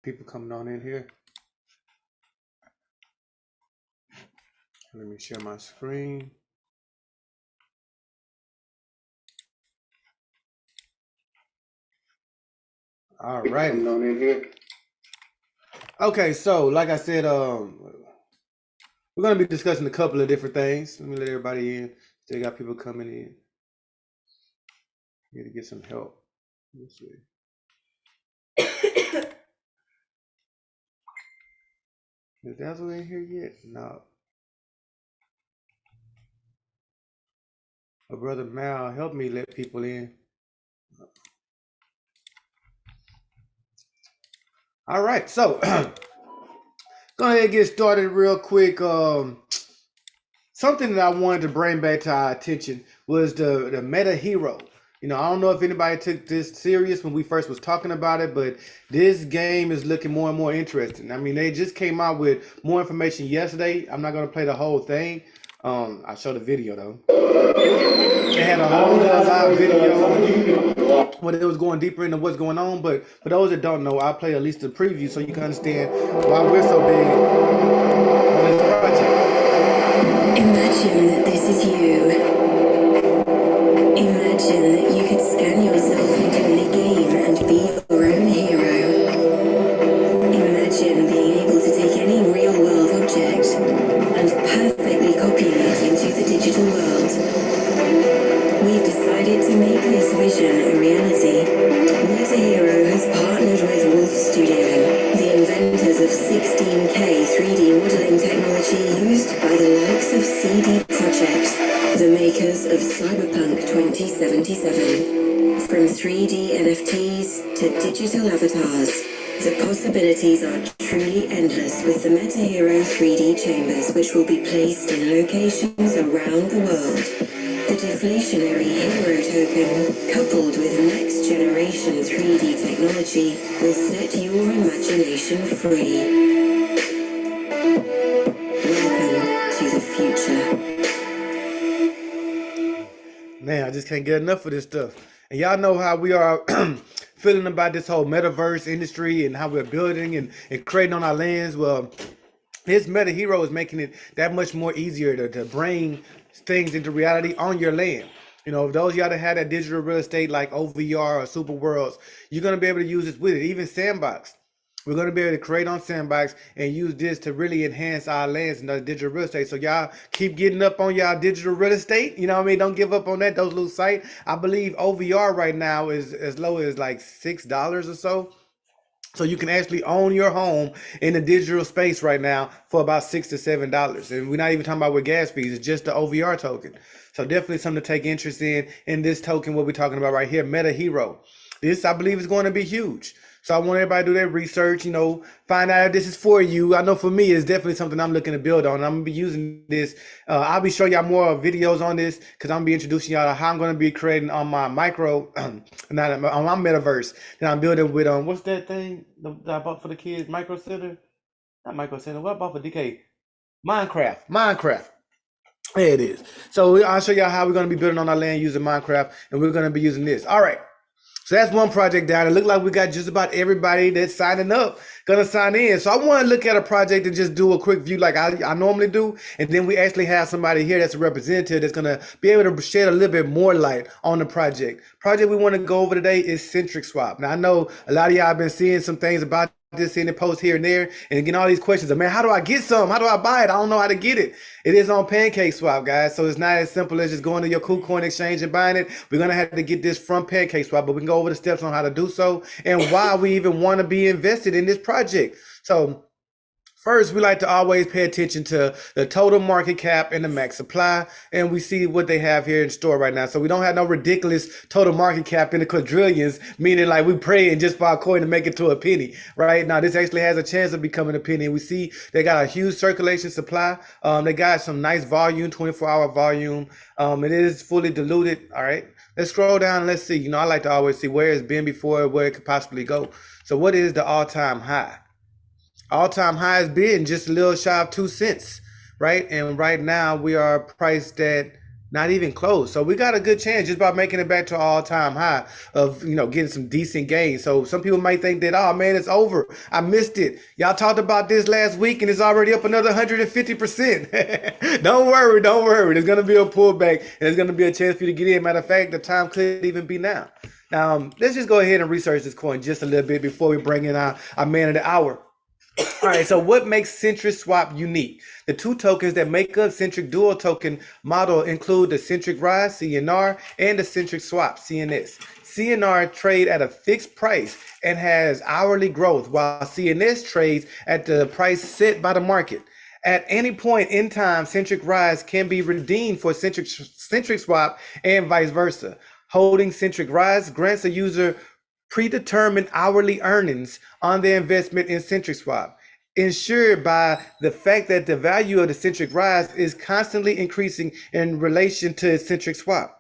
People coming on in here. Let me share my screen. All right. Coming on in here. Okay, so like I said, we're gonna be discussing a couple of different things. Let me let everybody in. Still got people coming in. Need to get some help. Let's see. Is Dazzle in here yet? No. My brother Mal, help me let people in. All right, so go ahead and get started real quick. Something that I wanted to bring back to our attention was the Meta Hero. You know, I don't know if anybody took this serious when we first was talking about it, but this game is looking more and more interesting. I mean, they just came out with more information yesterday. I'm not gonna play the whole thing. I'll show the video though. They had a whole live video when it was going deeper into what's going on. But for those that don't know, I'll play at least a preview so you can understand why we're so big on this project. Imagine that this is you. Imagine that you could scan yourself into any game and be your own hero. Imagine being able to take any real-world object and perfectly copying it into the digital world. We've decided to make this vision a reality. Meta Hero has partnered with Wolf Studio, the inventors of 16K 3D modeling technology used by the likes of CD Projekt, the makers of Cyberpunk 2077. From 3D NFTs to digital avatars, the possibilities are truly endless with the Meta Hero 3D chambers, which will be placed in locations around the world. The deflationary hero token, coupled with next-generation 3D technology, will set your imagination free. Welcome to the future. Man, I just can't get enough of this stuff. And y'all know how we are feeling about this whole metaverse industry and how we're building and creating on our lands. Well, this Meta Hero is making it that much more easier to bring things into reality on your land. You know, those of y'all that had that digital real estate like OVR or Super Worlds, you're going to be able to use this with it. Even Sandbox. We're going to be able to create on Sandbox and use this to really enhance our lands and the digital real estate. So y'all keep getting up on y'all digital real estate. You know what I mean? Don't give up on that. Those lose sight. I believe OVR right now is as low as like $6 or so. So you can actually own your home in the digital space right now for about $6 to $7. And we're not even talking about with gas fees. It's just the OVR token. So definitely something to take interest in this token, what we're talking about right here, Meta Hero. This, I believe, is going to be huge. So I want everybody to do their research, you know, find out if this is for you. I know for me, it's definitely something I'm looking to build on. I'm going to be using this. I'll be showing y'all more videos on this because I'm going to be introducing y'all to how I'm going to be creating on my micro, not on my metaverse that I'm building with, what's that thing that I bought for the kids? Micro Center? Not Micro Center. What I bought for DK? Minecraft. There it is. So I'll show y'all how we're going to be building on our land using Minecraft, and we're going to be using this. All right. So that's one project down. It looked like we got just about everybody that's signing up gonna sign in. So I want to look at a project and just do a quick view like I normally do, and then we actually have somebody here that's a representative that's gonna be able to shed a little bit more light on the project. Project we want to go over today is Centric Swap. Now I know a lot of y'all have been seeing some things about this in the post here and there and getting all these questions of, man, how do I get some? How do I buy it? I don't know how to get it. It is on Pancake Swap, guys. So it's not as simple as just going to your KuCoin exchange and buying it. We're going to have to get this from Pancake Swap, but we can go over the steps on how to do so and why we even want to be invested in this project. So first, we like to always pay attention to the total market cap and the max supply, and we see what they have here in store right now. So we don't have no ridiculous total market cap in the quadrillions, meaning like we praying just for our coin to make it to a penny, right? Now, this actually has a chance of becoming a penny. We see they got a huge circulation supply. They got some nice volume, 24-hour volume. It is fully diluted, all right? Let's scroll down and let's see. You know, I like to always see where it's been before, where it could possibly go. So what is the all-time high? All-time high has been just a little shy of 2 cents, right? And right now we are priced at Not even close. So we got a good chance just by making it back to all-time high of, getting some decent gains. So some people might think that, oh man, it's over. I missed it. Y'all talked about this last week and it's already up another 150%. Don't worry, don't worry. There's gonna be a pullback and there's gonna be a chance for you to get in. Matter of fact, the time could even be now. Now, let's just go ahead and research this coin just a little bit before we bring in our man of the hour. All right, so what makes Centric Swap unique? The two tokens that make up Centric Dual Token model include the Centric Rise, CNR, and the Centric Swap, CNS. CNR trade at a fixed price and has hourly growth, while CNS trades at the price set by the market. At any point in time, Centric Rise can be redeemed for Centric Swap and vice versa. Holding Centric Rise grants a user predetermined hourly earnings on their investment in Centric Swap, ensured by the fact that the value of the Centric Rise is constantly increasing in relation to its Centric Swap.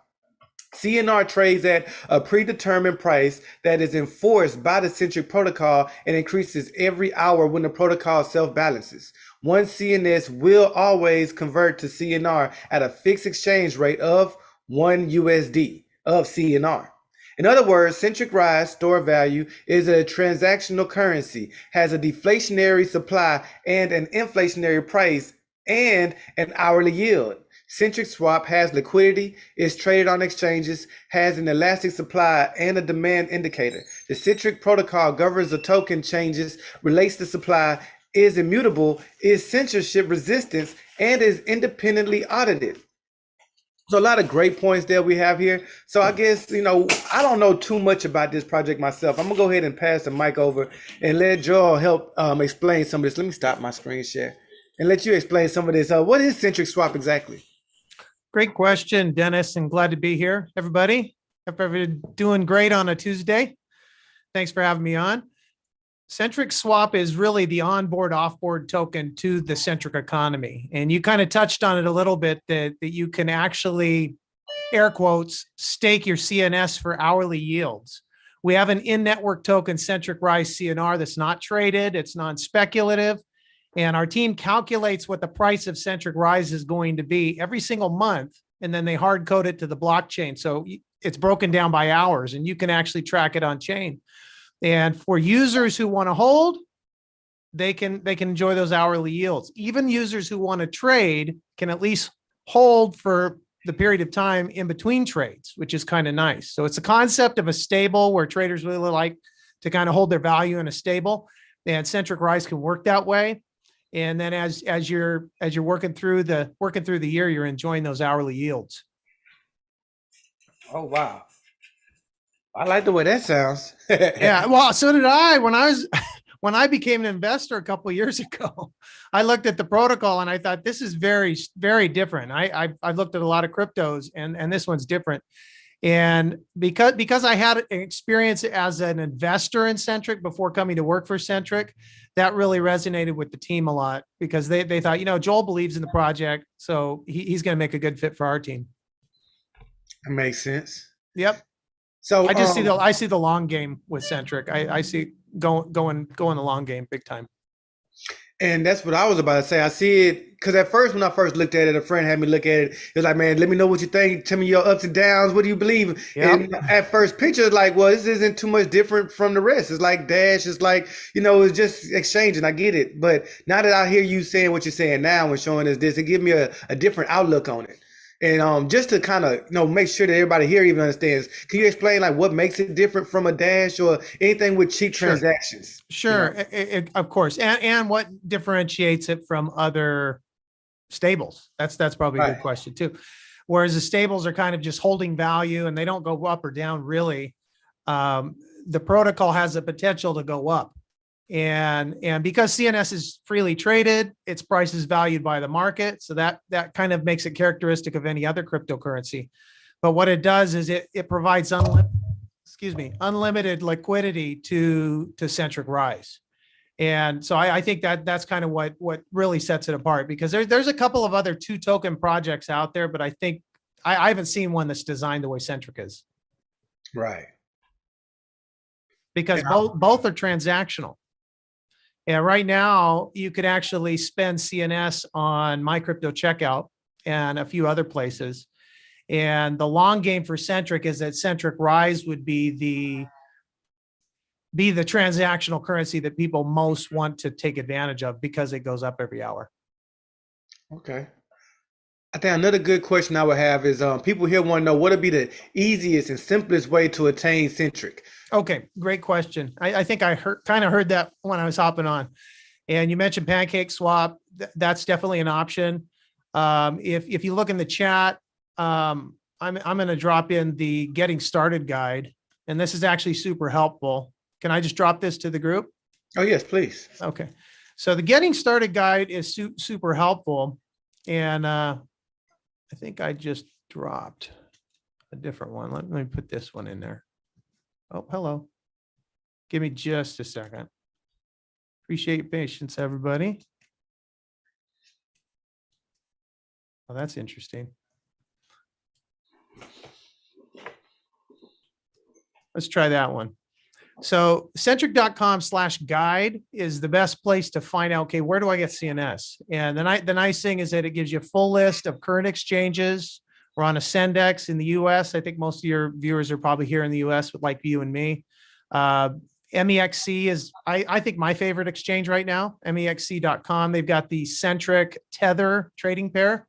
CNR trades at a predetermined price that is enforced by the Centric protocol and increases every hour when the protocol self-balances. One CNS will always convert to CNR at a fixed exchange rate of 1 USD of CNR. In other words, Centric Rise store value is a transactional currency, has a deflationary supply and an inflationary price and an hourly yield. Centric Swap has liquidity, is traded on exchanges, has an elastic supply and a demand indicator. The Centric protocol governs the token changes, relates the supply, is immutable, is censorship resistant, and is independently audited. So a lot of great points that we have here. So I guess, I don't know too much about this project myself. I'm gonna go ahead and pass the mic over and let Joel help explain some of this. Let me stop my screen share and let you explain some of this. What is Centric Swap exactly? Great question, Dennis, and glad to be here, everybody. Hope everybody's doing great on a Tuesday. Thanks for having me on. Centric Swap is really the onboard offboard token to the Centric economy. And you kind of touched on it a little bit that you can actually, air quotes, stake your CNS for hourly yields. We have an in-network token, Centric Rise CNR, that's not traded, it's non-speculative. And our team calculates what the price of Centric Rise is going to be every single month. And then they hard code it to the blockchain. So it's broken down by hours and you can actually track it on chain. And for users who want to hold, they can enjoy those hourly yields. Even users who want to trade can at least hold for the period of time in between trades, which is kind of nice. So it's a concept of a stable where traders really like to kind of hold their value in a stable, and Centric Rise can work that way. And then as you're working through the year, you're enjoying those hourly yields. Oh wow. I like the way that sounds. Yeah, well, so did I. When I became an investor a couple of years ago, I looked at the protocol and I thought this is very, very different. I've looked at a lot of cryptos and this one's different. And because I had an experience as an investor in Centric before coming to work for Centric, that really resonated with the team a lot because they thought, Joel believes in the project, so he's going to make a good fit for our team. That makes sense. Yep. So I just see the long game with Centric. I see going the long game big time. And that's what I was about to say. I see it because at first, when I first looked at it, a friend had me look at it. It was like, man, let me know what you think. Tell me your ups and downs. What do you believe? Yep. And at first picture, it's like, well, this isn't too much different from the rest. It's like Dash. It's like, it's just exchanging. I get it. But now that I hear you saying what you're saying now and showing us this, it gives me a different outlook on it. And just to kind of make sure that everybody here even understands, can you explain like what makes it different from a Dash or anything with cheap transactions? Sure, of course, and what differentiates it from other stables? That's probably a good question too. Whereas the stables are kind of just holding value and they don't go up or down really. The protocol has the potential to go up. And because CNS is freely traded, its price is valued by the market. So that kind of makes it characteristic of any other cryptocurrency. But what it does is it provides unlimited liquidity to Centric Rise. And so I think that's kind of what really sets it apart, because there's a couple of other 2 token projects out there, but I think I haven't seen one that's designed the way Centric is. Right. Because both are transactional. And right now, you could actually spend CNS on My Crypto Checkout and a few other places. And the long game for Centric is that Centric Rise would be the transactional currency that people most want to take advantage of because it goes up every hour. Okay. I think another good question I would have is people here want to know what would be the easiest and simplest way to attain Centric. Okay, great question. I think I kind of heard that when I was hopping on. And you mentioned Pancake Swap. That's definitely an option. If you look in the chat, I'm going to drop in the Getting Started guide, and this is actually super helpful. Can I just drop this to the group? Oh, yes, please. Okay. So the Getting Started guide is super helpful. And I think I just dropped a different one. Let me put this one in there. Oh, hello. Give me just a second. Appreciate your patience, everybody. Oh, that's interesting. Let's try that one. So centric.com/guide is the best place to find out, okay, where do I get CNS? And the nice thing is that it gives you a full list of current exchanges. We're on Ascendex in the US. I think most of your viewers are probably here in the US, but like you and me. MEXC is, I think, my favorite exchange right now, MEXC.com. They've got the Centric Tether trading pair.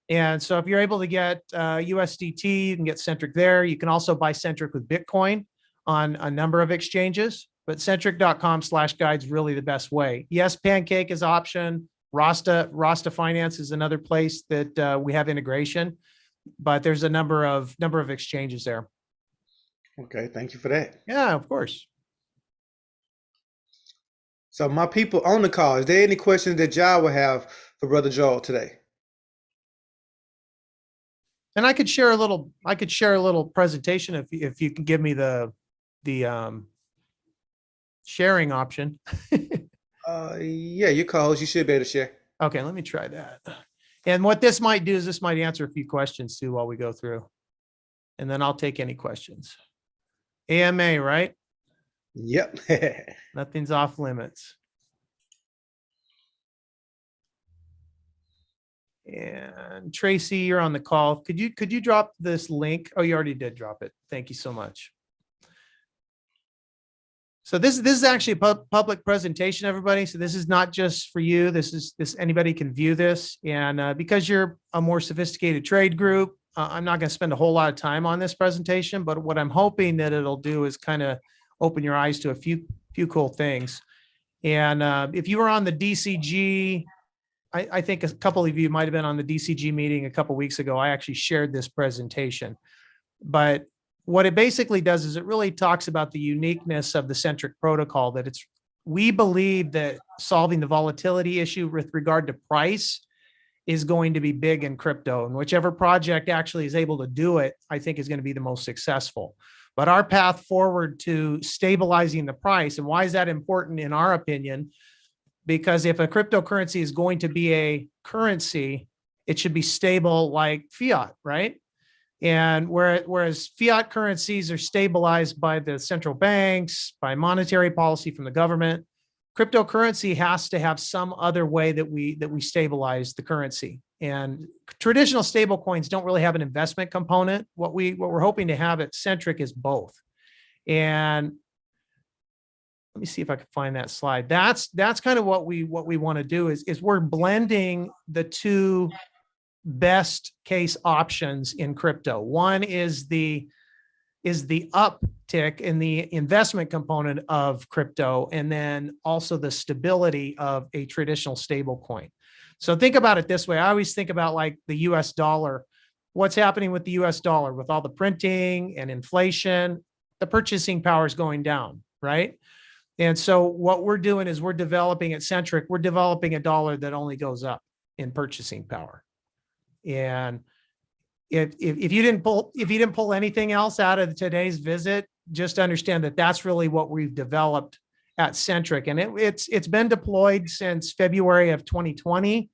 And so if you're able to get USDT, you can get Centric there. You can also buy Centric with Bitcoin on a number of exchanges, but centric.com/guide is really the best way. Yes, Pancake is option. Rasta Finance is another place that we have integration, but there's a number of exchanges there. Okay, thank you for that. Yeah, of course. So my people on the call, is there any questions that y'all will have for Brother Joel today? And I could share a little presentation if you can give me the sharing option. Yeah, your co-host, you should be able to share. Okay, let me try that. And what this might do is this might answer a few questions too while we go through. And then I'll take any questions. AMA, right? Yep. Nothing's off limits. And Tracy, you're on the call. Could you drop this link? Oh, you already did drop it. Thank you so much. So this is actually a public presentation, everybody. So this is not just for you. This anybody can view this. And because you're a more sophisticated trade group, I'm not going to spend a whole lot of time on this presentation. But what I'm hoping that it'll do is kind of open your eyes to a few cool things. And if you were on the DCG, I think a couple of you might have been on the DCG meeting a couple of weeks ago. I actually shared this presentation. But what it basically does is it really talks about the uniqueness of the Centric protocol, that we believe that solving the volatility issue with regard to price is going to be big in crypto, and whichever project actually is able to do it, I think is going to be the most successful. But our path forward to stabilizing the price, and why is that important in our opinion? Because if a cryptocurrency is going to be a currency, it should be stable like fiat, right? And whereas fiat currencies are stabilized by the central banks, by monetary policy from the government, cryptocurrency has to have some other way that we stabilize the currency. And traditional stable coins don't really have an investment component. What we're hoping to have at Centric is both. And let me see if I can find that slide. That's kind of what we want to do is we're blending the two best case options in crypto. One is the uptick in the investment component of crypto, and then also the stability of a traditional stable coin. So think about it this way. I always think about like the US dollar. What's happening with the US dollar with all the printing and inflation? The purchasing power is going down, right? And so what we're doing is we're developing at Centric, we're developing a dollar that only goes up in purchasing power. And if you didn't pull anything else out of today's visit, just understand that that's really what we've developed at Centric. And it's been deployed since February of 2020.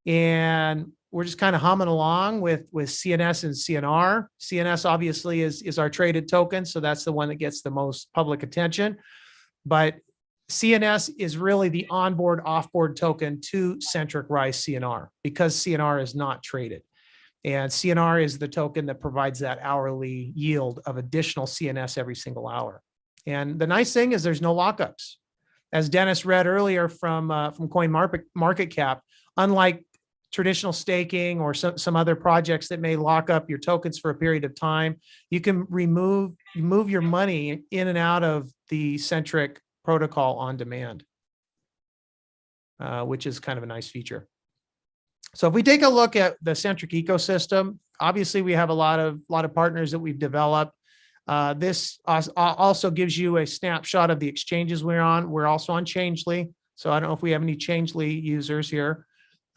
And we're just kind of humming along with CNS and CNR. CNS obviously is our traded token. So that's the one that gets the most public attention. But CNS is really the onboard, offboard token to Centric Rise CNR because CNR is not traded. And CNR is the token that provides that hourly yield of additional CNS every single hour. And the nice thing is there's no lockups. As Dennis read earlier from Coin Market Cap, unlike traditional staking or some other projects that may lock up your tokens for a period of time, you can move your money in and out of the Centric protocol on demand, which is kind of a nice feature. So if we take a look at the Centric ecosystem, obviously we have a lot of partners that we've developed. This also gives you a snapshot of the exchanges we're on. We're also on Changely. So I don't know if we have any Changely users here,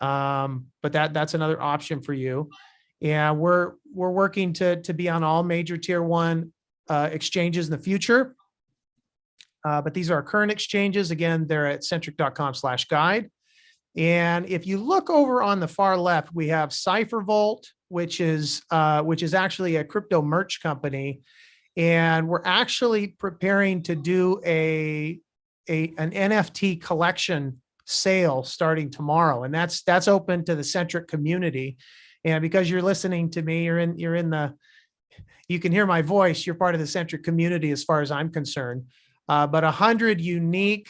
but that's another option for you. And we're working to be on all major tier 1 exchanges in the future. But these are our current exchanges. Again, they're at centric.com/guide. And if you look over on the far left, we have CipherVolt, which is actually a crypto merch company. And we're actually preparing to do an NFT collection sale starting tomorrow. And that's open to the Centric community. And because you're listening to me, you can hear my voice, you're part of the Centric community as far as I'm concerned. But 100 unique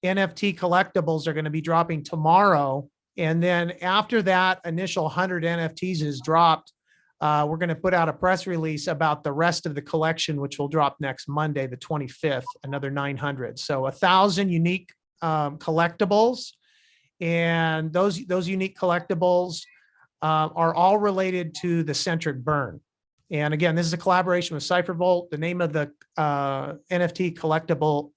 NFT collectibles are going to be dropping tomorrow. And then after that initial 100 NFTs is dropped, we're going to put out a press release about the rest of the collection, which will drop next Monday, the 25th, another 900. So 1,000 unique collectibles. And those unique collectibles are all related to the Centric burn. And again, this is a collaboration with CipherVolt. The name of the NFT collectible,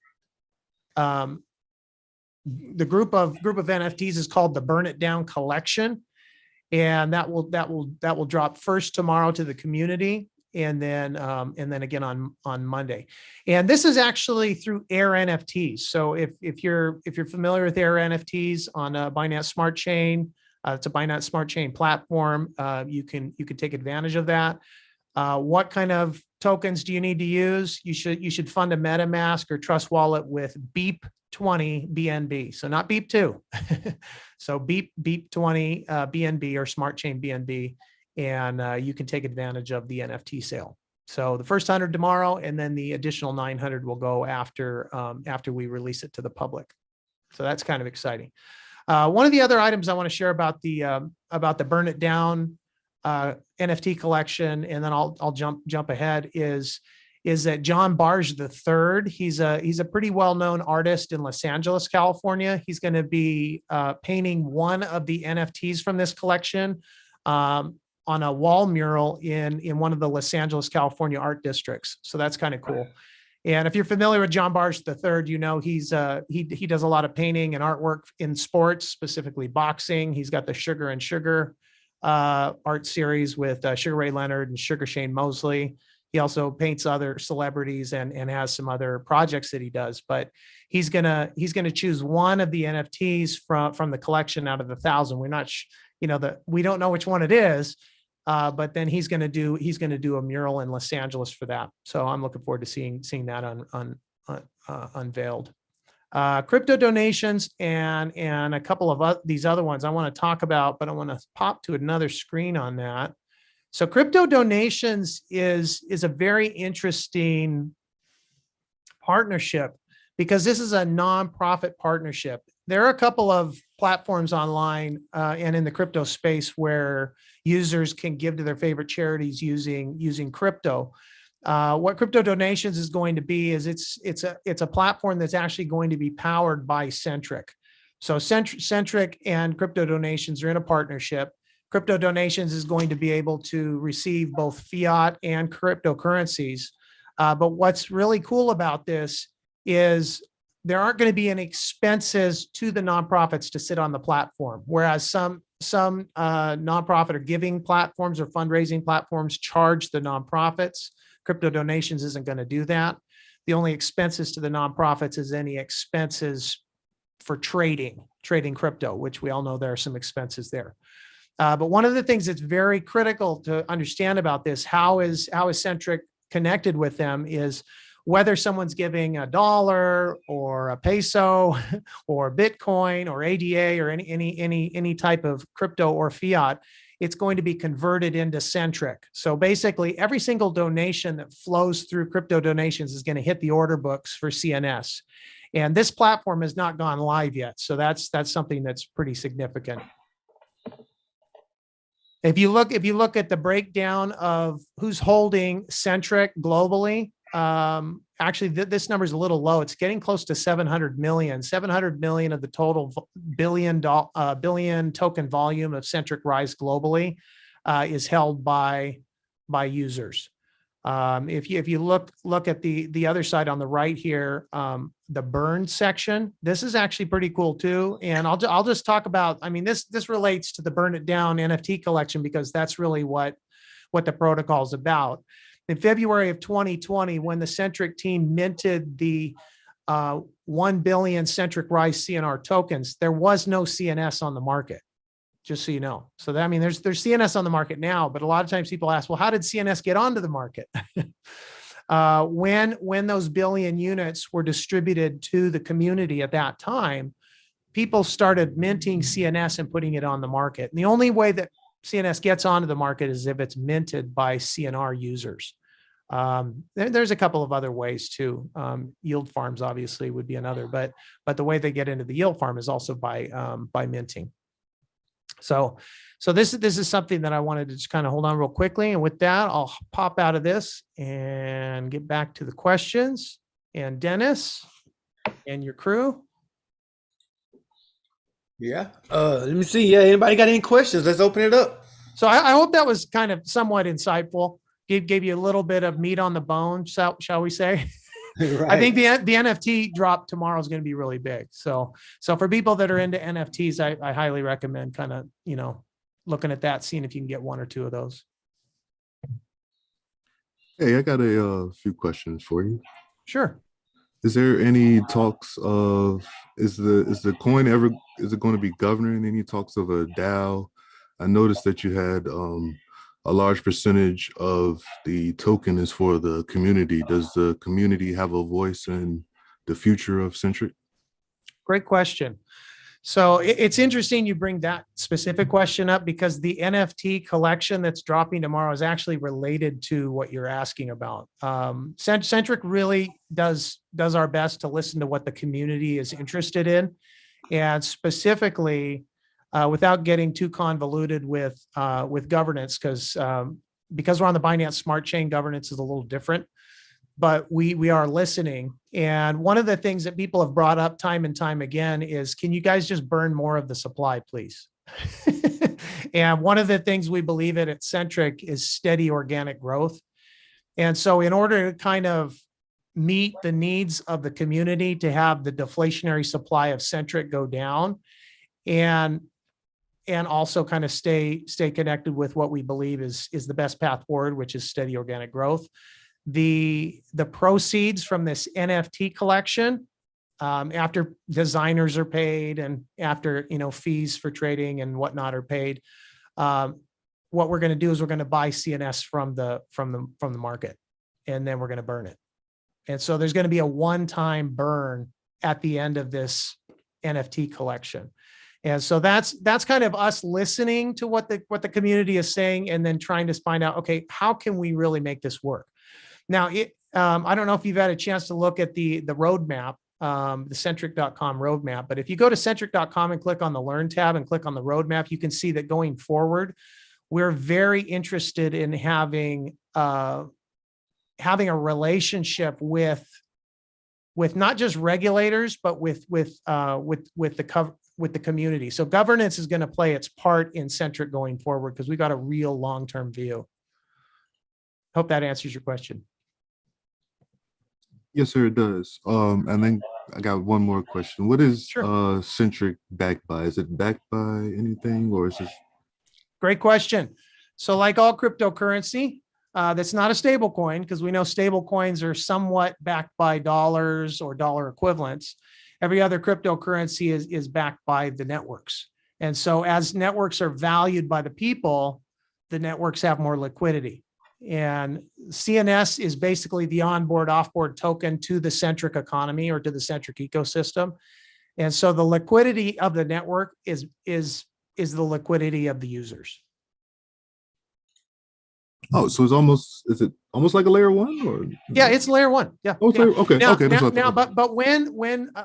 the group of NFTs is called the Burn It Down Collection. And that will drop first tomorrow to the community, and then again on Monday. And this is actually through Air NFTs. So if you're familiar with Air NFTs on Binance Smart Chain, it's a Binance Smart Chain platform. You can take advantage of that. What kind of tokens do you need to use? You should fund a MetaMask or Trust Wallet with BEEP20 BNB. So not BEEP2. So BEEP20 BNB or Smart Chain BNB, and you can take advantage of the NFT sale. So the first 100 tomorrow, and then the additional 900 will go after we release it to the public. So that's kind of exciting. One of the other items I want to share about the Burn It Down NFT collection, and then I'll jump ahead, is that John Barge III, he's a pretty well-known artist in Los Angeles, California. He's going to be painting one of the NFTs from this collection on a wall mural in one of the Los Angeles, California art districts. So that's kind of cool. And if you're familiar with John Barge III, you know he does a lot of painting and artwork in sports, specifically boxing. He's got the Sugar and Sugar art series with Sugar Ray Leonard and Sugar Shane Mosley. He also paints other celebrities and has some other projects that he does. But he's gonna choose one of the NFTs from the collection out of the 1,000. We're not, we don't know which one it is. But then he's gonna do a mural in Los Angeles for that. So I'm looking forward to seeing that unveiled. Crypto donations and a couple of these other ones I want to talk about, but I want to pop to another screen on that. So crypto donations is a very interesting partnership because this is a nonprofit partnership. There are a couple of platforms online and in the crypto space where users can give to their favorite charities using crypto. What crypto donations is going to be is it's a platform that's actually going to be powered by Centric. So Centric and crypto donations are in a partnership. Crypto donations is going to be able to receive both fiat and cryptocurrencies. But what's really cool about this is there aren't going to be any expenses to the nonprofits to sit on the platform, whereas some nonprofit or giving platforms or fundraising platforms charge the nonprofits. Crypto donations isn't going to do that. The only expenses to the nonprofits is any expenses for trading crypto, which we all know there are some expenses there. But one of the things that's very critical to understand about this, how is Centric connected with them, is whether someone's giving $1 or a peso or Bitcoin or ADA or any type of crypto or fiat, it's going to be converted into Centric. So basically every single donation that flows through Crypto Donations is going to hit the order books for CNS. And this platform has not gone live yet. So that's something that's pretty significant. If you look at the breakdown of who's holding Centric globally, actually this number is a little low. It's getting close to 700 million. 700 million of the total billion token volume of Centric Rise globally is held by users. If you look at the other side on the right here, the burn section, this is actually pretty cool too. And I'll just talk about, I mean, this relates to the Burn It Down NFT collection because that's really what the protocol is about. In February of 2020, when the Centric team minted the 1 billion Centric Rise CNR tokens, there was no CNS on the market, just so you know. So that, I mean, there's CNS on the market now, but a lot of times people ask, well, how did CNS get onto the market? When those billion units were distributed to the community at that time, people started minting CNS and putting it on the market. And the only way that CNS gets onto the market is if it's minted by CNR users. There's a couple of other ways too. Yield farms obviously would be another, but the way they get into the yield farm is also by minting. So this is something that I wanted to just kind of hold on real quickly. And with that, I'll pop out of this and get back to the questions. And Dennis and your crew. Yeah. Let me see. Yeah. Anybody got any questions? Let's open it up. So I hope that was kind of somewhat insightful. Gave you a little bit of meat on the bone, shall we say? Right. I think the NFT drop tomorrow is going to be really big. So for people that are into NFTs, I highly recommend kind of, looking at that, seeing if you can get one or two of those. Hey, I got a few questions for you. Sure. Is there any talks of, is the coin ever, is it going to be governing any talks of a DAO? I noticed that you had a large percentage of the token is for the community. Does the community have a voice in the future of Centric? Great question. So it's interesting you bring that specific question up because the NFT collection that's dropping tomorrow is actually related to what you're asking about. Centric really does our best to listen to what the community is interested in, and specifically, without getting too convoluted with governance, because we're on the Binance Smart Chain, governance is a little different. But we are listening. And one of the things that people have brought up time and time again is, can you guys just burn more of the supply, please? And one of the things we believe in at Centric is steady organic growth. And so in order to kind of meet the needs of the community to have the deflationary supply of Centric go down and also kind of stay connected with what we believe is the best path forward, which is steady organic growth. The proceeds from this NFT collection, after designers are paid and after fees for trading and whatnot are paid, what we're going to do is we're going to buy CNS from the market, and then we're going to burn it. And so there's going to be a one-time burn at the end of this NFT collection. And so that's kind of us listening to what the community is saying and then trying to find out, okay, how can we really make this work? Now, I don't know if you've had a chance to look at the roadmap, the Centric.com roadmap, but if you go to Centric.com and click on the Learn tab and click on the roadmap, you can see that going forward, we're very interested in having a relationship with not just regulators, but with the community. So governance is going to play its part in Centric going forward because we've got a real long-term view. Hope that answers your question. Yes, sir, it does. And then I got one more question. What is Sure. Centric backed by? Is it backed by anything, or is it? Great question. So like all cryptocurrency, that's not a stable coin, because we know stable coins are somewhat backed by dollars or dollar equivalents. Every other cryptocurrency is backed by the networks. And so as networks are valued by the people, the networks have more liquidity. And CNS is basically the onboard, offboard token to the Centric economy or to the Centric ecosystem. And so the liquidity of the network is the liquidity of the users. Oh, so it's almost, is it almost like a layer one or? Yeah, it's layer one. Yeah. Oh, it's yeah. layer, okay, Now, okay. That's now, what I now, thought. but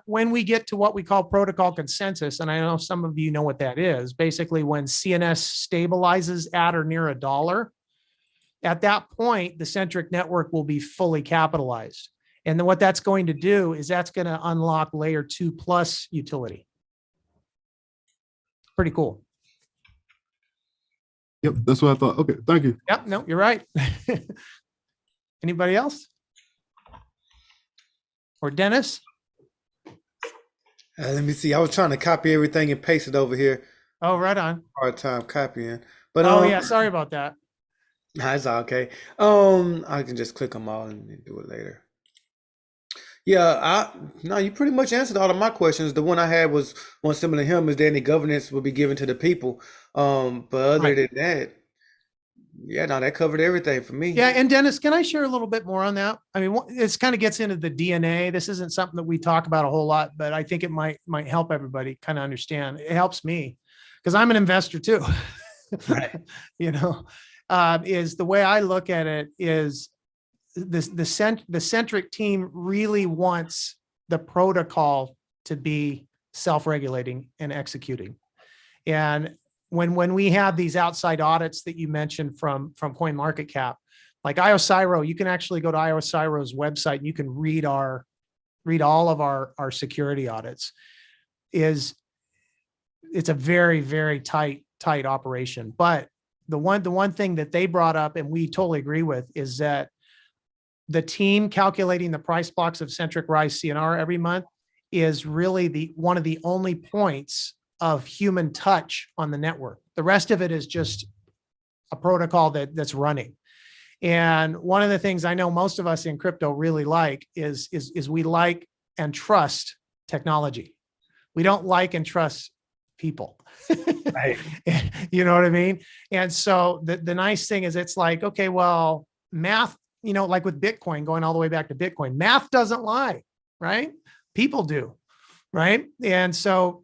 when we get to what we call protocol consensus, and I know some of you know what that is, basically when CNS stabilizes at or near $1, at that point, the Centric network will be fully capitalized. And then what that's going to do is that's going to unlock layer 2+ utility. Pretty cool. Yep, that's what I thought. Okay, thank you. Yep. No, you're right. Anybody else? Or Dennis? Let me see. I was trying to copy everything and paste it over here. Oh, right on. Hard time copying. But Oh, yeah. Sorry about that. nah, it's all okay. I can just click them all and do it later. Yeah, no, you pretty much answered all of my questions. The one I had was one similar to him: is there any governance will be given to the people? But other Right. than that, yeah, no, that covered everything for me. Yeah, and Dennis, can I share a little bit more on that? I mean, this kind of gets into the DNA. This isn't something that we talk about a whole lot, but I think it might help everybody kind of understand. It helps me because I'm an investor too. Right. You know, is the way I look at it is the Centric team really wants the protocol to be self-regulating and executing. And when we have these outside audits that you mentioned from CoinMarketCap, like IOCyro, you can actually go to IOCyro's website and you can read all of our security audits. It's a very, very tight operation. But the one thing that they brought up and we totally agree with is that the team calculating the price blocks of Centric Rise CNR every month is really one of the only points of human touch on the network. The rest of it is just a protocol that's running. And one of the things I know most of us in crypto really like is we like and trust technology. We don't like and trust people. Right. You know what I mean? And so the nice thing is it's like, okay, well, math, you know, like with Bitcoin, going all the way back to Bitcoin, math doesn't lie, right? People do. Right. And so,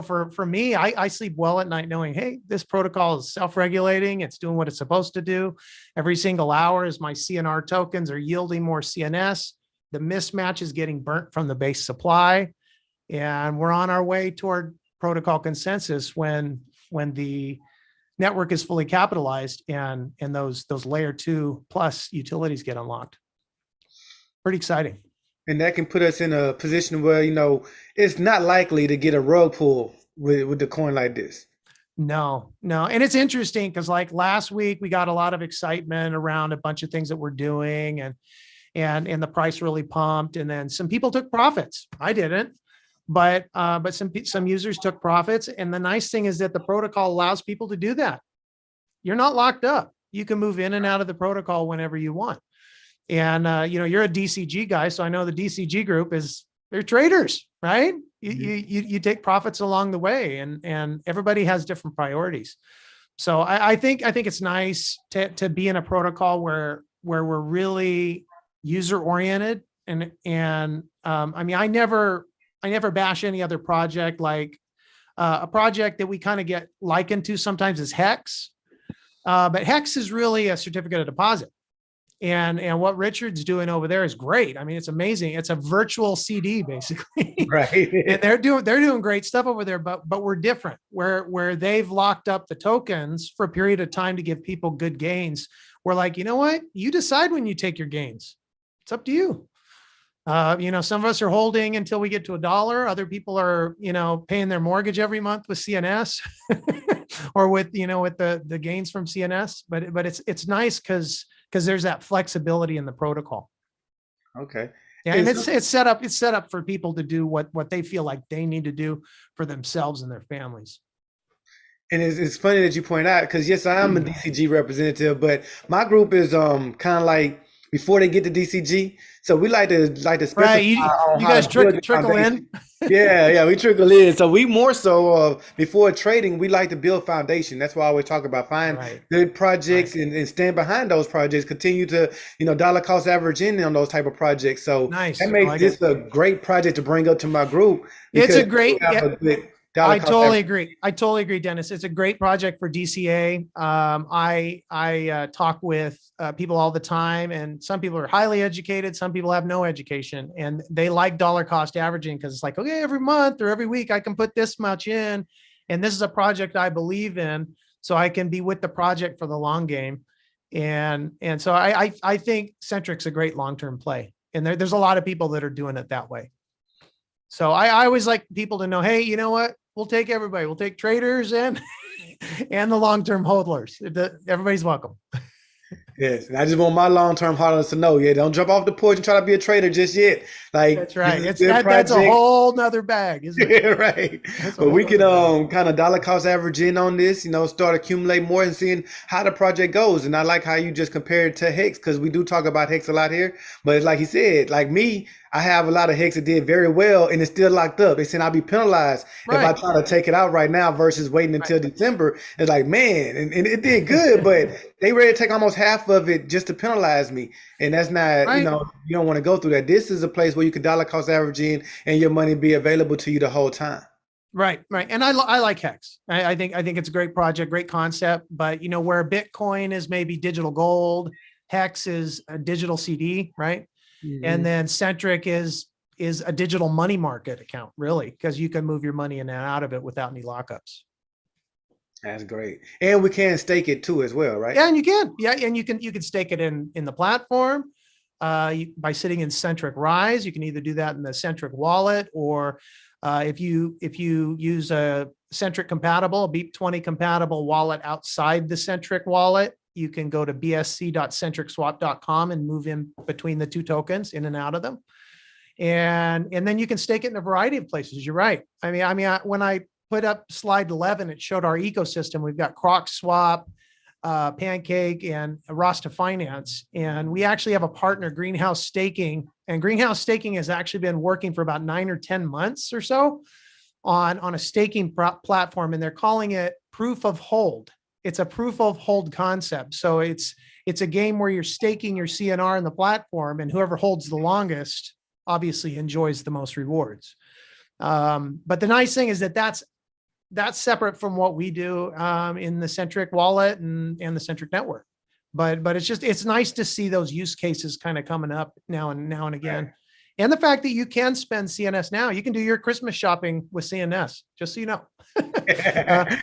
for me, I sleep well at night knowing, hey, this protocol is self-regulating. It's doing what it's supposed to do. Every single hour as my CNR tokens are yielding more CNS, the mismatch is getting burnt from the base supply. And we're on our way toward protocol consensus when the network is fully capitalized and those layer 2+ utilities get unlocked. Pretty exciting. And that can put us in a position where, you know, it's not likely to get a rug pull with the coin like this. No. And it's interesting because like last week, we got a lot of excitement around a bunch of things that we're doing and the price really pumped. And then some people took profits. I didn't, but some users took profits. And the nice thing is that the protocol allows people to do that. You're not locked up. You can move in and out of the protocol whenever you want. And, you know, you're a DCG guy. So I know the DCG group they're traders, right? You take profits along the way and everybody has different priorities. So I think it's nice to be in a protocol where we're really user oriented. And I mean, I never bash any other project. Like a project that we kind of get likened to sometimes is Hex. But Hex is really a certificate of deposit. And what Richard's doing over there is great. I mean, it's amazing. It's a virtual CD basically. Right. And they're doing great stuff over there, but we're different where they've locked up the tokens for a period of time to give people good gains. We're like, you know what? You decide when you take your gains. It's up to you. You know, some of us are holding until we get to $1. Other people are, you know, paying their mortgage every month with CNS or with the gains from CNS. But it's nice because there's that flexibility in the protocol. Okay. Yeah, and it's set up for people to do what they feel like they need to do for themselves and their families. And it's funny that you point out because yes, I am a DCG representative, but my group is kind of like before they get to DCG. So we like to specify Right, you guys trickle in. Yeah, we trickle in. So we more so before trading, we like to build foundation. That's why I always talk about find good projects and stand behind those projects. Continue to dollar cost average in on those type of projects. So nice. that makes this a great project to bring up to my group. It's a great. dollar I cost totally averaging. agree. I totally agree, Dennis. It's a great project for DCA. I talk with people all the time, and some people are highly educated. Some people have no education, and they like dollar cost averaging because it's like, okay, every month or every week I can put this much in, and this is a project I believe in, so I can be with the project for the long game. And so I think Centric's a great long-term play, and there's a lot of people that are doing it that way. So I always like people to know, hey, you know what? We'll take everybody. We'll take traders and and the long-term hodlers. Everybody's welcome. Yes, and I just want my long-term holders to know, yeah, don't jump off the porch and try to be a trader just yet. Like, That's this right. is a It's good that's a project. whole nother bag, isn't it? Yeah, right. That's a But whole we can nother bag. kind of dollar cost average in on this, start accumulate more and seeing how the project goes. And I like how you just compared it to Hex because we do talk about Hex a lot here. But it's like he said, like me, I have a lot of Hex that did very well and it's still locked up. They said I'll be penalized if I Right. try to take it out right now versus waiting until December. It's like, man, and it did good, but they ready to take almost half of it just to penalize me. And that's not, Right. you don't want to go through that. This is a place where you could dollar cost average in and your money be available to you the whole time. Right. Right. And I like Hex. I think it's a great project, great concept. But where Bitcoin is maybe digital gold, Hex is a digital CD, right? And then Centric is a digital money market account, really, because you can move your money in and out of it without any lockups. That's great. And we can stake it too as well, right? Yeah, and you can. Yeah, and you can stake it in the platform by sitting in Centric Rise. You can either do that in the Centric wallet, or if you use a Centric compatible, BEEP20 compatible wallet outside the Centric wallet, you can go to bsc.centricswap.com and move in between the two tokens, in and out of them. And then you can stake it in a variety of places. You're right. When I put up slide 11, it showed our ecosystem. We've got CrocSwap, Pancake, and Rasta Finance. And we actually have a partner, Greenhouse Staking. And Greenhouse Staking has actually been working for about 9 or 10 months or so on a staking platform. And they're calling it Proof of Hold. It's a proof of hold concept. So it's a game where you're staking your CNR in the platform, and whoever holds the longest obviously enjoys the most rewards. But the nice thing is that's separate from what we do in the Centric wallet and the Centric network. But it's nice to see those use cases kind of coming up now and again. Right. And the fact that you can spend CNS now, you can do your Christmas shopping with CNS, just so you know.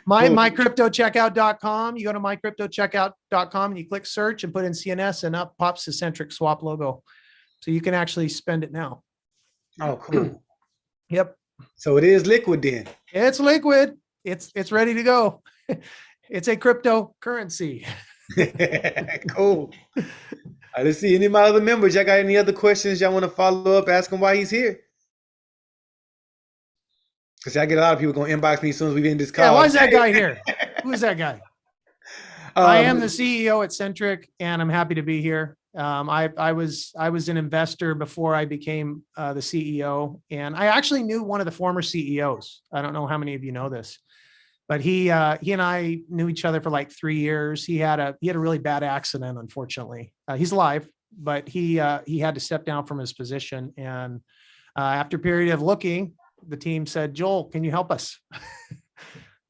mycryptocheckout.com. You go to mycryptocheckout.com and you click search and put in CNS, and up pops the Centric Swap logo. So you can actually spend it now. Oh, cool. Yep. So it is liquid then. It's liquid. It's ready to go. It's a cryptocurrency. Cool. Let's see. Any of my other members, y'all got any other questions y'all want to follow up? Ask him why he's here. Because I get a lot of people going to inbox me as soon as we end this call. Yeah, why is that guy here? Who is that guy? I am the CEO at Centric, and I'm happy to be here. I was an investor before I became the CEO, and I actually knew one of the former CEOs. I don't know how many of you know this, but he and I knew each other for like 3 years. He had a really bad accident, unfortunately. He's alive, but he had to step down from his position. And after a period of looking, the team said, "Joel, can you help us?"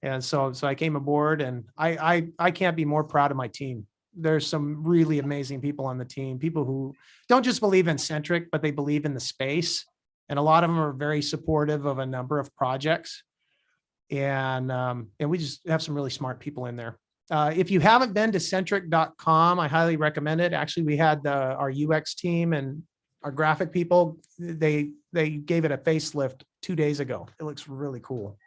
And so I came aboard, and I can't be more proud of my team. There's some really amazing people on the team, people who don't just believe in Centric, but they believe in the space. And a lot of them are very supportive of a number of projects. And we just have some really smart people in there. If you haven't been to centric.com, I highly recommend it. Actually, we had our UX team and our graphic people, they gave it a facelift 2 days ago. It looks really cool.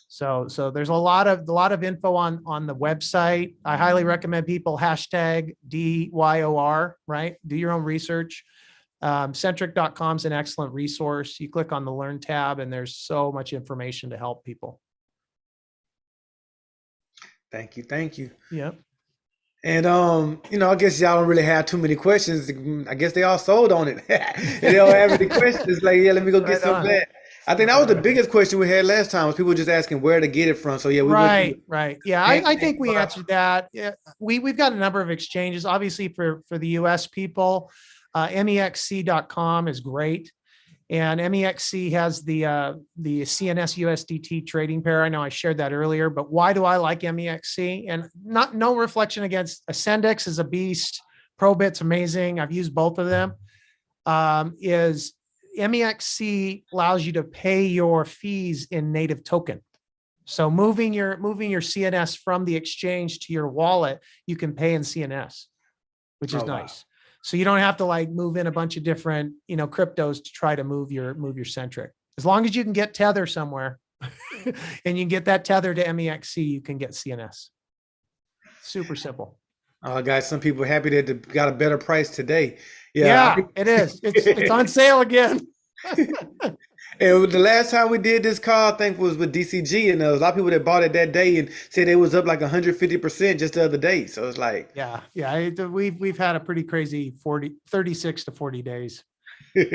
So there's a lot of info on the website. I highly recommend people hashtag DYOR, right? Do your own research. Centric.com is an excellent resource. You click on the Learn tab, and there's so much information to help people. Thank you. Yeah. And I guess y'all don't really have too many questions. I guess they all sold on it. They don't have any questions. Like, yeah, let me go get some of that. I think that was the biggest question we had last time, was people just asking where to get it from. So yeah, right. Yeah, I think we answered that. Yeah, we've got a number of exchanges. Obviously, for the US people, mexc.com is great. And MEXC has the CNS USDT trading pair. I know I shared that earlier, but why do I like MEXC? And no reflection against Ascendix is a beast. Probit's amazing. I've used both of them. Is MEXC allows you to pay your fees in native token. So moving your CNS from the exchange to your wallet, you can pay in CNS, which is nice. So you don't have to like move in a bunch of different, cryptos to try to move your Centric. As long as you can get Tether somewhere and you can get that Tether to MEXC, you can get CNS. Super simple. Guys, some people happy that they got a better price today. Yeah, it is. It's on sale again. And the last time we did this call, I think was with DCG, and there was a lot of people that bought it that day and said it was up like 150% just the other day. So it's like, yeah, we've had a pretty crazy 36 to 40 days.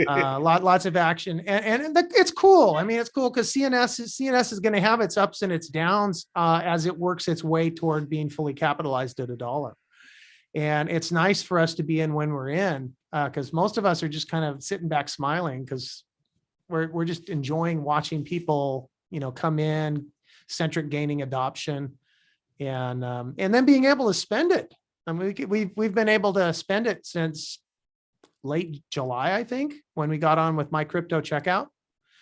Lots of action, and it's cool. I mean, it's cool because CNS is going to have its ups and its downs as it works its way toward being fully capitalized at $1. And it's nice for us to be in when we're in, because most of us are just kind of sitting back smiling because we're just enjoying watching people, come in, Centric gaining adoption, and then being able to spend it. I mean, we've been able to spend it since late July, I think, when we got on with My Crypto Checkout.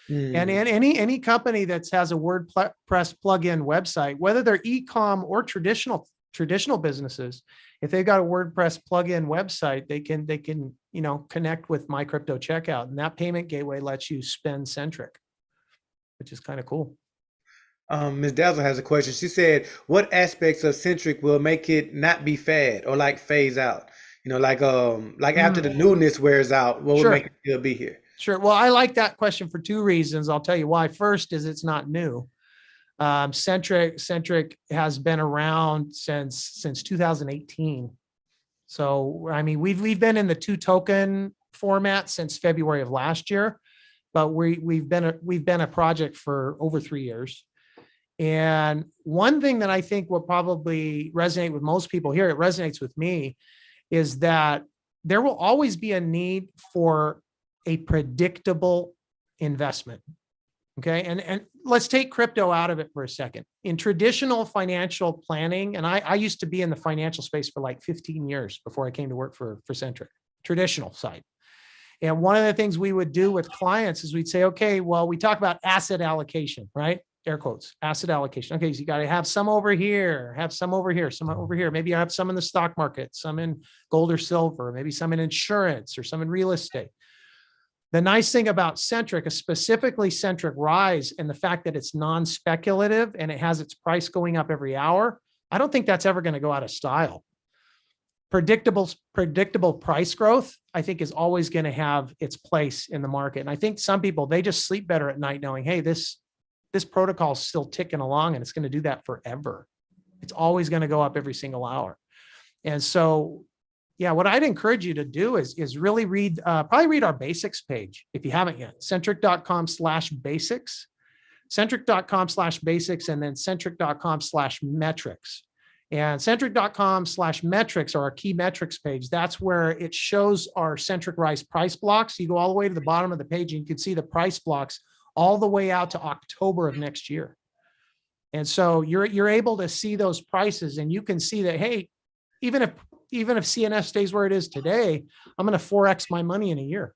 And any company that has a WordPress plugin website, whether they're e-com or traditional businesses, if they've got a WordPress plugin website, they can connect with My Crypto Checkout, and that payment gateway lets you spend Centric, which is kind of cool. Ms. Dazzle has a question. She said, "What aspects of Centric will make it not be fad or like phase out? After the newness wears out, what would make it still be here?" Sure. Well, I like that question for two reasons. I'll tell you why. First is it's not new. Centric has been around since 2018. So, I mean, we've been in the 2 token format since February of last year, but we've been a project for over 3 years. And one thing that I think will probably resonate with most people here, it resonates with me, is that there will always be a need for a predictable investment. Okay. And let's take crypto out of it for a second. In traditional financial planning, and I used to be in the financial space for like 15 years before I came to work for Centric, traditional side. And one of the things we would do with clients is we'd say, okay, well, we talk about asset allocation, right? Air quotes, asset allocation. Okay, so you got to have some over here, have some over here, some over here. Maybe I have some in the stock market, some in gold or silver, maybe some in insurance or some in real estate. The nice thing about Centric, specifically Centric Rise, and the fact that it's non-speculative and it has its price going up every hour, I don't think that's ever going to go out of style. Predictable price growth, I think, is always going to have its place in the market. And I think some people, they just sleep better at night knowing, hey, this protocol is still ticking along and it's going to do that forever. It's always going to go up every single hour. And so, yeah, what I'd encourage you to do is really probably read our basics page if you haven't yet. Centric.com/basics, centric.com/basics, and then centric.com/metrics. And centric.com/metrics are our key metrics page. That's where it shows our Centric Rise price blocks. You go all the way to the bottom of the page and you can see the price blocks all the way out to October of next year. And so you're able to see those prices, and you can see that, hey, even if CNS stays where it is today, I'm going to 4x my money in a year.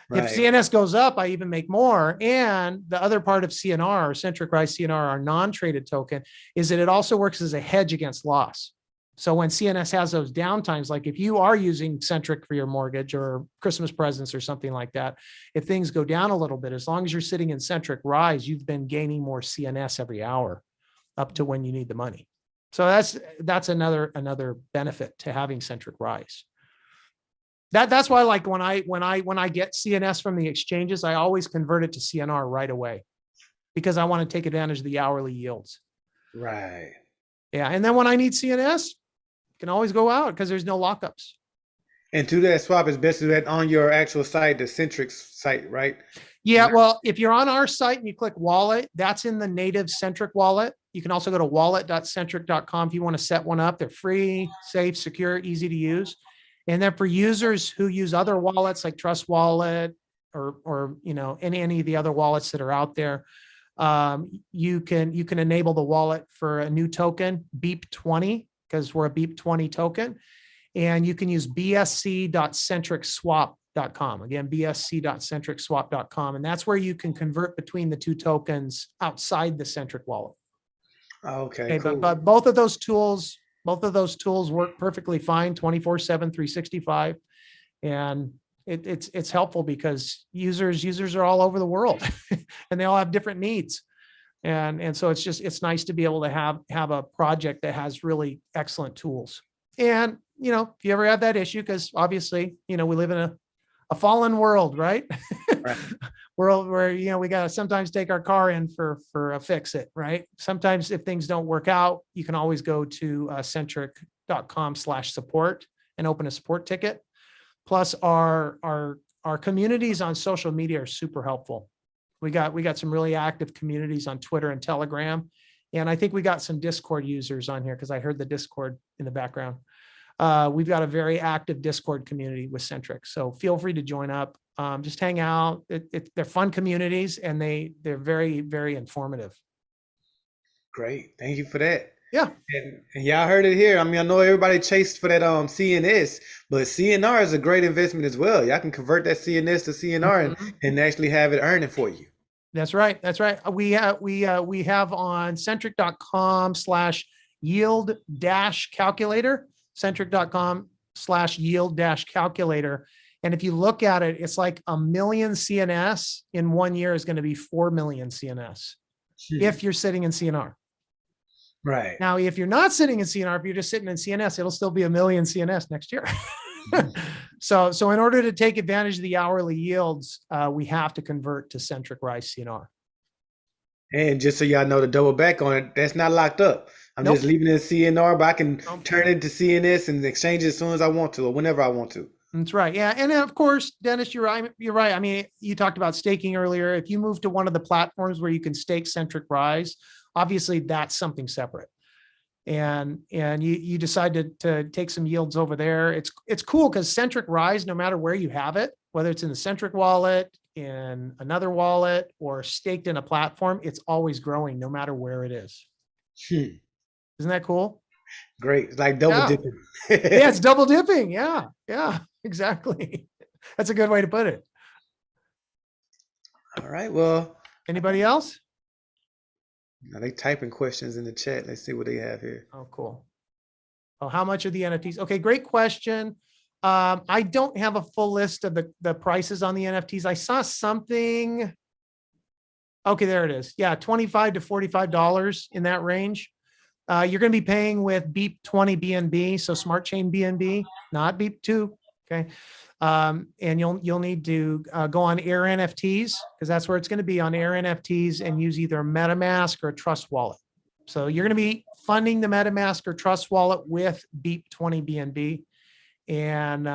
Right. If CNS goes up, I even make more. And the other part of CNR, Centric Rise CNR, our non-traded token, is that it also works as a hedge against loss. So when CNS has those downtimes, like if you are using Centric for your mortgage or Christmas presents or something like that, if things go down a little bit, as long as you're sitting in Centric Rise, you've been gaining more CNS every hour up to when you need the money. So that's another benefit to having Centric Rise. That's why, like when I get CNS from the exchanges, I always convert it to CNR right away because I want to take advantage of the hourly yields. Right. Yeah, and then when I need CNS, can always go out because there's no lockups. And to that swap is best to do that on your actual site, the Centric site, right? Yeah, well, if you're on our site and you click wallet, that's in the native Centric wallet. You can also go to wallet.centric.com if you want to set one up. They're free, safe, secure, easy to use. And then for users who use other wallets like Trust Wallet or any of the other wallets that are out there. You can enable the wallet for a new token, BEEP20, because we're a BEEP20 token, and you can use bsc.centricswap.com. Again, bsc.centricswap.com, and that's where you can convert between the two tokens outside the Centric wallet. Okay, Okay, cool. but both of those tools work perfectly fine, 24/7, 365. And it's helpful because users are all over the world and they all have different needs. And so it's nice to be able to have a project that has really excellent tools. And, if you ever have that issue, because obviously, we live in a fallen world, right? Right. World where, we got to sometimes take our car in for a fix it, right? Sometimes if things don't work out, you can always go to centric.com/support and open a support ticket. Plus our communities on social media are super helpful. We got some really active communities on Twitter and Telegram. And I think we got some Discord users on here because I heard the Discord in the background. We've got a very active Discord community with Centric. So feel free to join up. Just hang out. They're fun communities and they're very, very informative. Great. Thank you for that. Yeah. And y'all heard it here. I mean, I know everybody chased for that CNS, but CNR is a great investment as well. Y'all can convert that CNS to CNR and actually have it earning for you. That's right. That's right. We have on centric.com/yield-calculator, centric.com/yield-calculator. And if you look at it, it's like 1 million CNS in 1 year is going to be 4 million CNS if you're sitting in CNR. Right. Now, if you're not sitting in CNR, if you're just sitting in CNS, it'll still be 1 million CNS next year. So in order to take advantage of the hourly yields, we have to convert to Centric Rise CNR. And just so y'all know, to double back on it, that's not locked up. I'm just leaving it in CNR, but I can turn it to CNS and exchange it as soon as I want to or whenever I want to. That's right. Yeah. And of course, Dennis, you're right. I mean, you talked about staking earlier. If you move to one of the platforms where you can stake Centric Rise, obviously that's something separate. And you decide to take some yields over there. It's cool because Centric Rise, no matter where you have it, whether it's in the Centric wallet, in another wallet, or staked in a platform, it's always growing no matter where it is. Isn't that cool? Great. It's like double dipping. Yeah, it's double dipping. Yeah, exactly. That's a good way to put it. All right. Well, anybody else? Now they typing questions in the chat. Let's see what they have here. Oh, cool. Oh, how much are the NFTs? Okay, great question. I don't have a full list of the prices on the NFTs. I saw something. Okay, there it is. Yeah, $25 to $45 in that range. You're going to be paying with BEEP20 BNB, so Smart Chain BNB, not BEEP2. Okay, and you'll need to go on Air NFTs because that's where it's going to be, on Air NFTs, and use either a MetaMask or a Trust Wallet. So you're going to be funding the MetaMask or Trust Wallet with BEEP20 BNB. And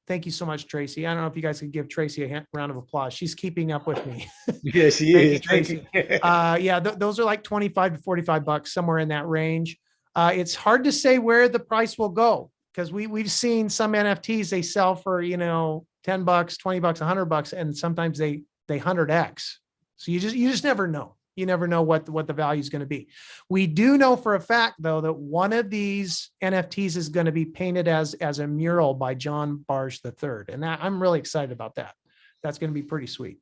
thank you so much, Tracy. I don't know if you guys could give Tracy a round of applause. She's keeping up with me. Yeah, she is. Thank you, Tracy. Yeah, those are like $25 to $45, somewhere in that range. It's hard to say where the price will go because we've seen some NFTs, they sell for, $10, $20, $100, and sometimes they 100x. So you just never know. You never know what the value is going to be. We do know for a fact, though, that one of these NFTs is going to be painted as a mural by John Barge III. And I'm really excited about that. That's going to be pretty sweet.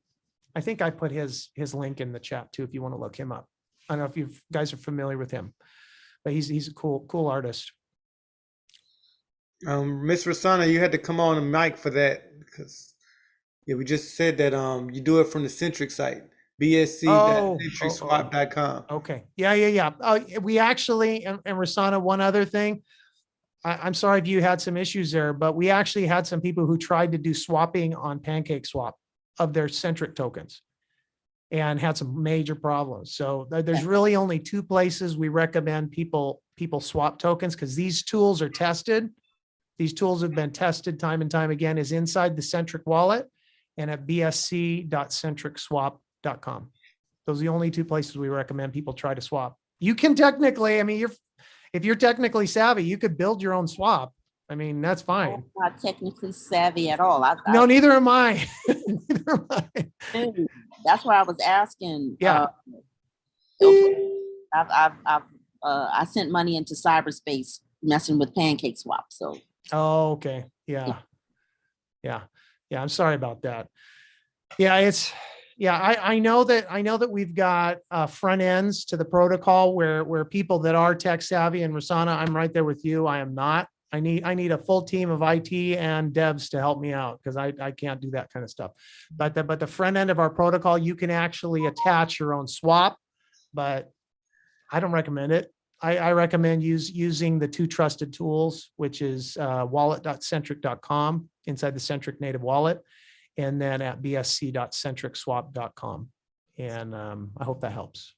I think I put his link in the chat too, if you want to look him up. I don't know if you guys are familiar with him, but he's a cool artist. Miss Rosanna, you had to come on the mic for that because we just said that you do it from the Centric site. bsc.centricswap.com. Okay. Yeah. We actually, and Rasana, one other thing, I'm sorry if you had some issues there, but we actually had some people who tried to do swapping on PancakeSwap of their Centric tokens and had some major problems. So there's really only two places we recommend people swap tokens because these tools are tested. These tools have been tested time and time again, is inside the Centric wallet and at bsc.centricswap.com. Those are the only two places we recommend people try to swap. You can technically, if you're technically savvy, you could build your own swap I mean, that's fine. I'm not technically savvy at all. No, neither am I. Neither am I. That's why I was asking. Yeah. I sent money into cyberspace messing with Pancake Swap. So. Oh, okay. Yeah. I'm sorry about that. Yeah, I know that we've got front ends to the protocol where people that are tech savvy, and Rosanna, I'm right there with you. I am not. I need a full team of IT and devs to help me out because I can't do that kind of stuff. But the front end of our protocol, you can actually attach your own swap, but I don't recommend it. I recommend using the two trusted tools, which is wallet.centric.com inside the Centric native wallet, and then at bsc.centricswap.com. And I hope that helps.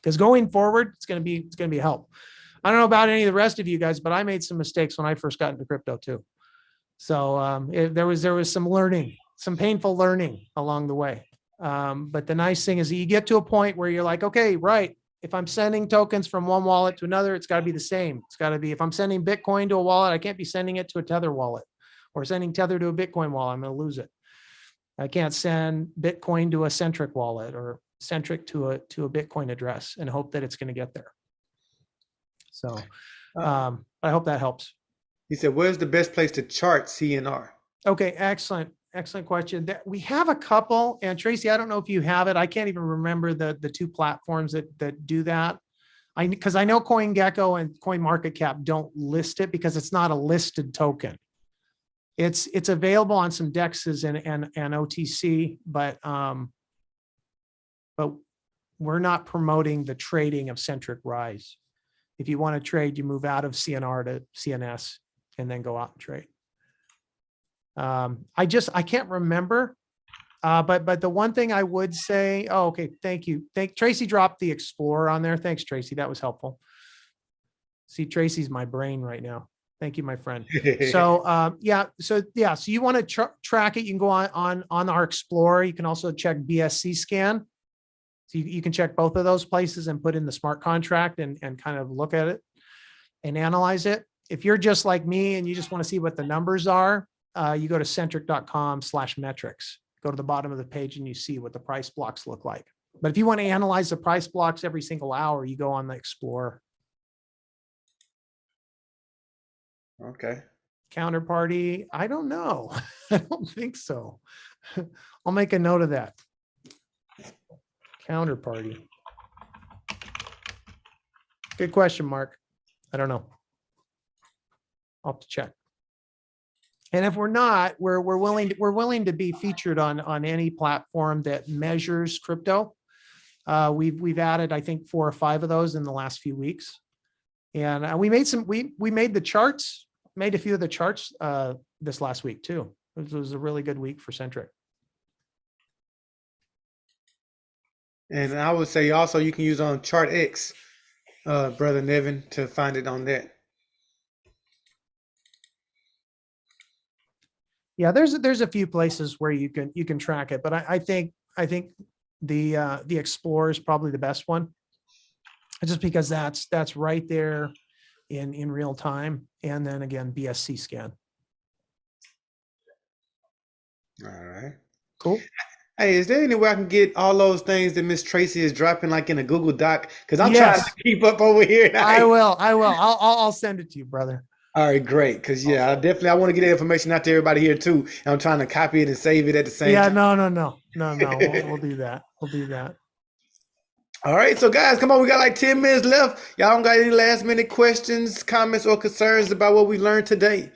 Because going forward, it's going to be a help. I don't know about any of the rest of you guys, but I made some mistakes when I first got into crypto too. So there was some learning, some painful learning along the way. But the nice thing is that you get to a point where you're like, okay, right. If I'm sending tokens from one wallet to another, it's got to be the same. It's got to be, if I'm sending Bitcoin to a wallet, I can't be sending it to a Tether wallet, or sending Tether to a Bitcoin wallet. I'm going to lose it. I can't send Bitcoin to a Centric wallet or Centric to a Bitcoin address and hope that it's going to get there. So I hope that helps. He said, where's the best place to chart CNR? Okay, excellent. Excellent question. We have a couple, and Tracy, I don't know if you have it. I can't even remember the two platforms that do that. Because I know CoinGecko and CoinMarketCap don't list it because it's not a listed token. It's available on some DEXs and OTC, but we're not promoting the trading of Centric Rise. If you want to trade, you move out of CNR to CNS and then go out and trade. I can't remember, but the one thing I would say, oh, okay, thank you. Tracy dropped the Explorer on there. Thanks, Tracy. That was helpful. See, Tracy's my brain right now. Thank you, my friend. So, so you want to track it. You can go on our Explorer. You can also check BSC scan. So you can check both of those places and put in the smart contract and kind of look at it and analyze it. If you're just like me and you just want to see what the numbers are, you go to centric.com/metrics. Go to the bottom of the page and you see what the price blocks look like. But if you want to analyze the price blocks every single hour, you go on the Explorer. Okay. Counterparty, I don't know. I don't think so. I'll make a note of that. Counterparty. Good question, Mark. I don't know. I'll have to check. And if we're not, we're willing to be featured on any platform that measures crypto. We've added, I think, 4 or 5 of those in the last few weeks, and we made the charts, made a few of the charts this last week too. It was a really good week for Centric. And I would say also you can use on ChartX, Brother Nevin, to find it on that. Yeah, there's a few places where you can track it, but I think the Explorer is probably the best one, just because that's right there in real time, and then again BSC scan. All right. Cool. Hey, is there any way I can get all those things that Miss Tracy is dropping like in a Google Doc? Because I'm trying to keep up over here. I will. I'll send it to you, brother. All right, great. Because I want to get that information out to everybody here too. And I'm trying to copy it and save it at the same time. No. We'll do that. We'll do that. All right, so guys, come on. We got like 10 minutes left. Y'all don't got any last minute questions, comments, or concerns about what we learned today?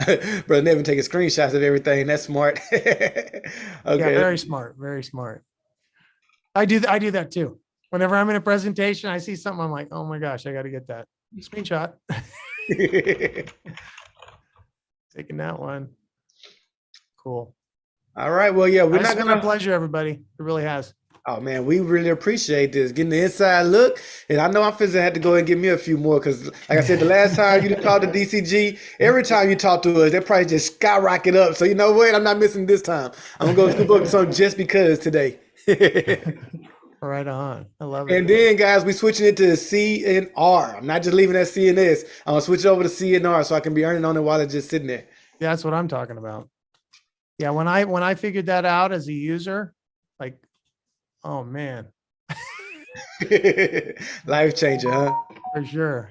Brother Nevin taking screenshots of everything. That's smart. Okay. Yeah, very smart. Very smart. I do that too. Whenever I'm in a presentation, I see something, I'm like, oh my gosh, I got to get that screenshot. Taking that one. Cool. All right. Well, yeah, It's been a pleasure, everybody. It really has. Oh man, we really appreciate this, getting the inside look. And I know I'm physically had to go and give me a few more because, like I said, the last time you talked to DCG, every time you talk to us, they probably just skyrocket up. So you know what? I'm not missing this time. I'm gonna go scoop up some just because today. Right on. I love it. And then, guys, we switching it to C and R. I'm not just leaving that C and S. I'm gonna switch it over to C and R so I can be earning on it while it's just sitting there. That's what I'm talking about. Yeah, when I figured that out as a user, like, oh man, Life changer, huh? for sure.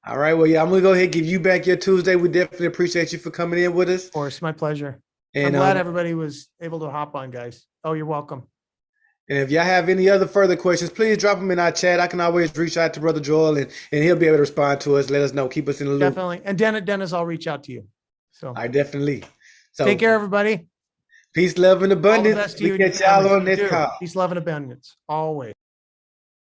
All right. Well, yeah, I'm gonna go ahead and give you back your Tuesday. We definitely appreciate you for coming in with us. Of course, my pleasure. I'm And glad everybody was able to hop on, guys. Oh, you're welcome. and if y'all have any other further questions, please drop them in our chat. I can always reach out to Brother Joel, and he'll be able to respond to us. Let us know. Keep us in the loop. Definitely. And Dennis, I'll reach out to you. So I definitely. So take care, everybody. peace, love, and All the abundance. best to We you and your catch y'all families. on this You too. call. Peace, love, and abundance. Always.